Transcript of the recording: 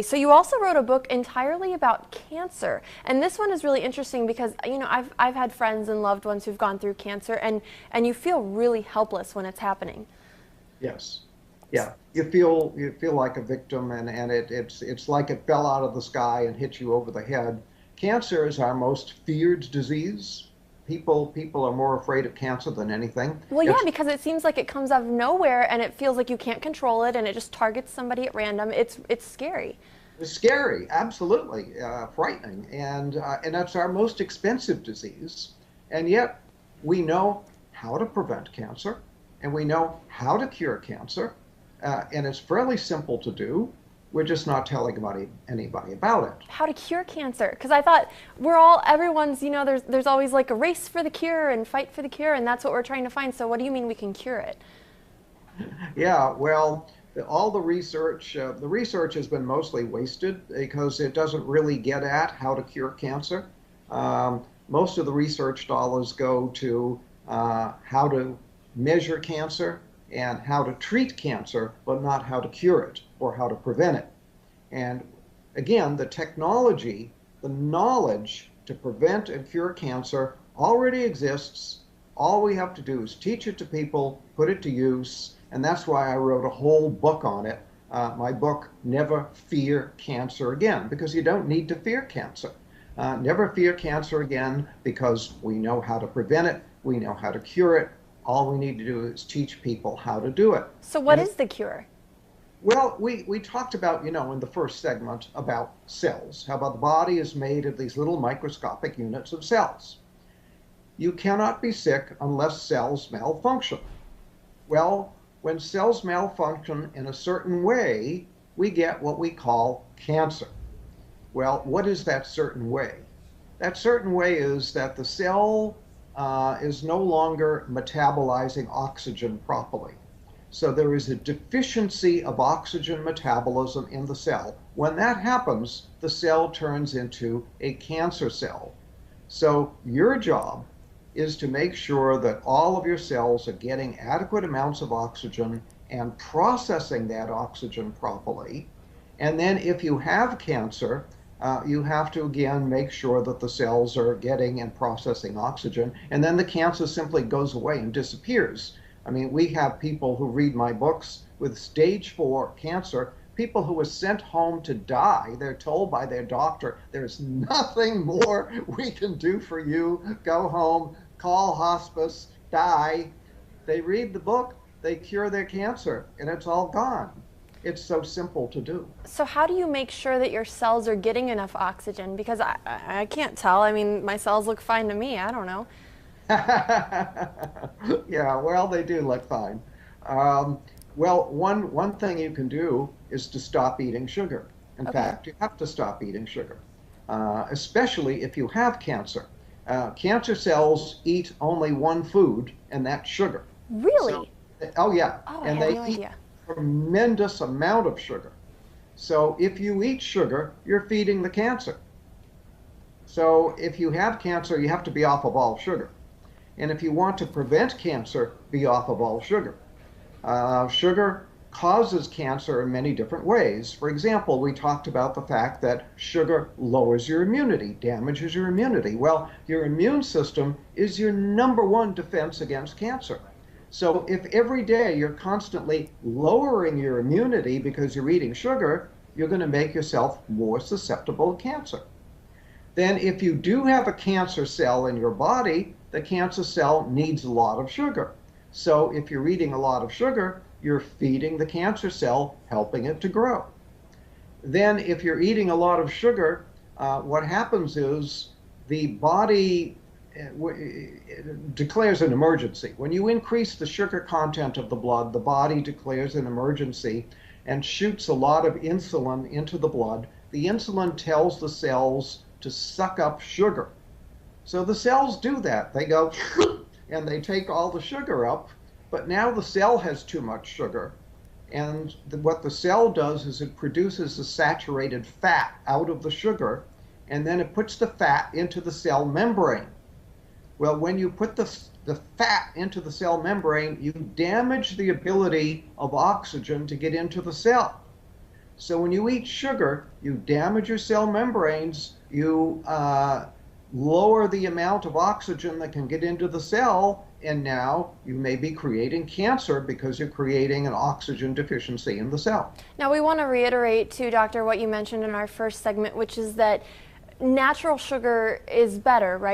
So you also wrote a book entirely about cancer, and this one is really interesting because I've had friends and loved ones who've gone through cancer, and you feel really helpless when it's happening. Yes. Yeah. You feel like a victim, and it's like it fell out of the sky and hit you over the head. Cancer is our most feared disease. People are more afraid of cancer than anything. Well, yeah, It's because it seems like it comes out of nowhere and it feels like you can't control it and it just targets somebody at random. It's scary. scary, absolutely frightening, and that's our most expensive disease. And yet we know how to prevent cancer, and we know how to cure cancer, and it's fairly simple to do. We're just not telling anybody about it. How to cure cancer? Because I thought everyone's, there's always like a race for the cure and fight for the cure, and that's what we're trying to find. So what do you mean we can cure it? Yeah, well, all the research has been mostly wasted because it doesn't really get at how to cure cancer. Most of the research dollars go to how to measure cancer and how to treat cancer, but not how to cure it or how to prevent it. And again, the technology, the knowledge to prevent and cure cancer already exists. All we have to do is teach it to people, put it to use, and that's why I wrote a whole book on it. My book, Never Fear Cancer Again, because you don't need to fear cancer. Never fear cancer again because we know how to prevent it, we know how to cure it. All we need to do is teach people how to do it. So what And is the cure? well, we talked about, in the first segment about cells, how about the body is made of these little microscopic units of cells. You cannot be sick unless cells malfunction. Well, when cells malfunction in a certain way, we get what we call cancer. Well, what is that certain way? That certain way is that the cell is no longer metabolizing oxygen properly. So there is a deficiency of oxygen metabolism in the cell. When that happens, the cell turns into a cancer cell. So your job is to make sure that all of your cells are getting adequate amounts of oxygen and processing that oxygen properly. And then if you have cancer, you have to again make sure that the cells are getting and processing oxygen, and then the cancer simply goes away and disappears. I mean, we have people who read my books with stage 4 cancer, people who were sent home to die. They're told by their doctor, there's nothing more we can do for you. Go home, call hospice, die. They read the book, they cure their cancer, and it's all gone. It's so simple to do. So how do you make sure that your cells are getting enough oxygen? Because I can't tell. I mean, my cells look fine to me. I don't know. Yeah, well, they do look fine. Well, one thing you can do is to stop eating sugar. In Okay. fact, you have to stop eating sugar, especially if you have cancer. Cancer cells eat only one food, and that's sugar. So, Really? oh yeah, Oh, I and had they no eat idea. a tremendous amount of sugar. So if you eat sugar, you're feeding the cancer. So if you have cancer, you have to be off of all sugar. And if you want to prevent cancer, be off of all sugar. Sugar causes cancer in many different ways. For example, we talked about the fact that sugar lowers your immunity, damages your immunity. Well, your immune system is your number one defense against cancer. So if every day you're constantly lowering your immunity because you're eating sugar, you're going to make yourself more susceptible to cancer. Then if you do have a cancer cell in your body, the cancer cell needs a lot of sugar. So if you're eating a lot of sugar, you're feeding the cancer cell, helping it to grow. Then if you're eating a lot of sugar, what happens is the body declares an emergency. When you increase the sugar content of the blood, the body declares an emergency and shoots a lot of insulin into the blood. The insulin tells the cells to suck up sugar. So the cells do that. They go and they take all the sugar up, but now the cell has too much sugar. And what the cell does is it produces the saturated fat out of the sugar, and then it puts the fat into the cell membrane. Well, when you put the fat into the cell membrane, you damage the ability of oxygen to get into the cell. So when you eat sugar, you damage your cell membranes, you lower the amount of oxygen that can get into the cell, and now you may be creating cancer because you're creating an oxygen deficiency in the cell. Now we want to reiterate too, doctor, what you mentioned in our first segment, which is that natural sugar is better, right?